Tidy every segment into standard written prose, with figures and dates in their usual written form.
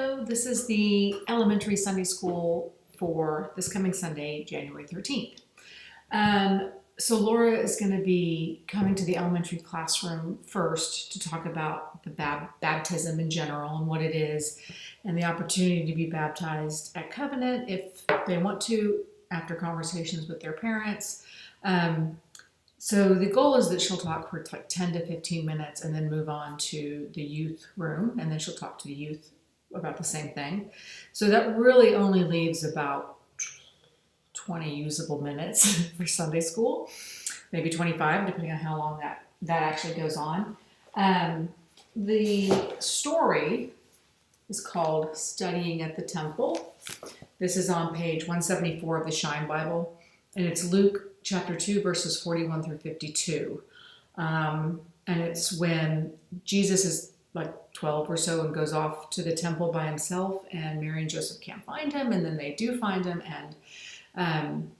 So this is the elementary Sunday school for this coming Sunday, January 13th. So Laura is going to be coming to the elementary classroom first to talk about the baptism in general and what it is, and the opportunity to be baptized at Covenant if they want to, after conversations with their parents. So the goal is that she'll talk for like 10 to 15 minutes and then move on to the youth room, and then she'll talk to the youth about the same thing. So that really only leaves about 20 usable minutes for Sunday school, maybe 25, depending on how long that actually goes on. The story is called Studying at the Temple. This is on page 174 of the Shine Bible, and it's Luke chapter 2, verses 41 through 52. And it's when Jesus is like 12 or so and goes off to the temple by himself, and Mary and Joseph can't find him, and then they do find him. And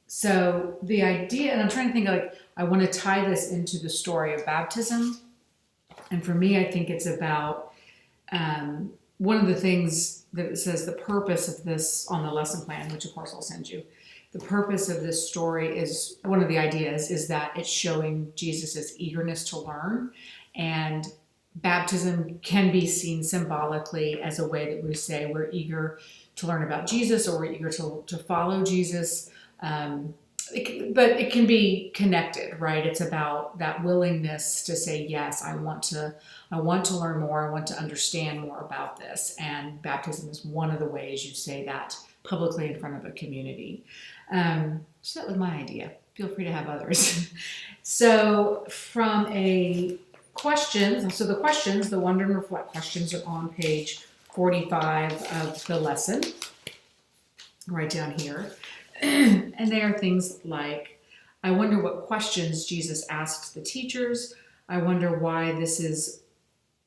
so the idea, and I'm trying to think, like, I want to tie this into the story of baptism. And for me, I think it's about one of the things that it says the purpose of this on the lesson plan, which of course I'll send you. The purpose of this story is, one of the ideas is that it's showing Jesus's eagerness to learn, and baptism can be seen symbolically as a way that we say we're eager to learn about Jesus, or we're eager to follow Jesus. But it can be connected, right? It's about that willingness to say, yes, I want to learn more. I want to understand more about this. And baptism is one of the ways you say that publicly in front of a community. So that was my idea. Feel free to have others. So from a questions, so the questions, the Wonder and Reflect questions are on page 45 of the lesson, right down here. And they are things like, I wonder what questions Jesus asked the teachers. I wonder why this is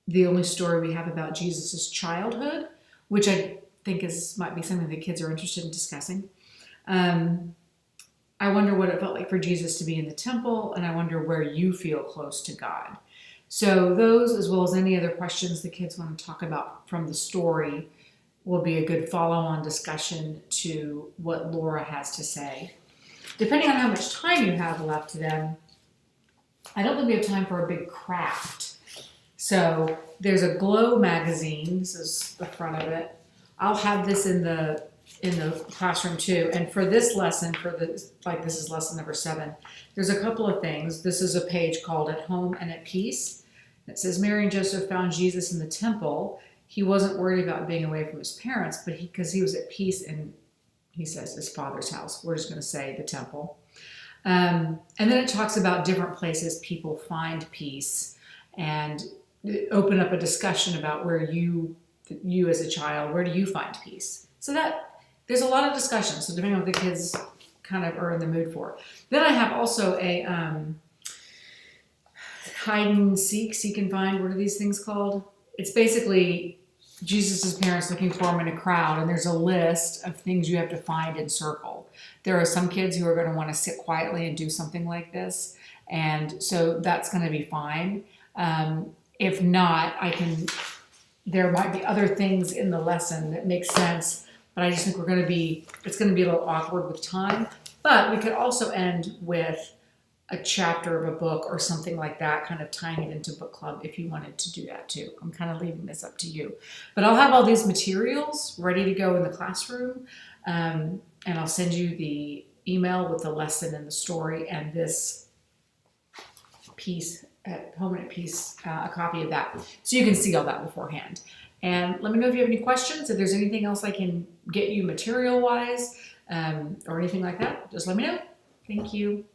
the only story we have about Jesus's childhood, which I think might be something that kids are interested in discussing. I wonder what it felt like for Jesus to be in the temple, and I wonder where you feel close to God. So those, as well as any other questions the kids want to talk about from the story, will be a good follow-on discussion to what Laura has to say. Depending on how much time you have left then, I don't think we have time for a big craft. So there's a Glow magazine. This is the front of it. I'll have this in the classroom too. And for this lesson, this is lesson number 7, there's a couple of things. This is a page called At Home and at Peace. It says, Mary and Joseph found Jesus in the temple. He wasn't worried about being away from his parents, but because he was at peace in, he says, his father's house. We're just going to say the temple. And then it talks about different places people find peace, and open up a discussion about where you as a child, where do you find peace? So that there's a lot of discussion. So depending on what the kids kind of are in the mood for. Then I have also a hide and seek and find. What are these things called? It's basically Jesus's parents looking for him in a crowd, and there's a list of things you have to find and circle. There are some kids who are going to want to sit quietly and do something like this, and so that's going to be fine. If not, there might be other things in the lesson that make sense, but I just think it's going to be a little awkward with time. But we could also end with a chapter of a book or something like that, kind of tying it into book club if you wanted to do that too. I'm kind of leaving this up to you. But I'll have all these materials ready to go in the classroom, and I'll send you the email with the lesson and the story and this piece at Home and at Peace, a copy of that, so you can see all that beforehand. And let me know if you have any questions. If there's anything else I can get you material-wise, or anything like that, just let me know. Thank you.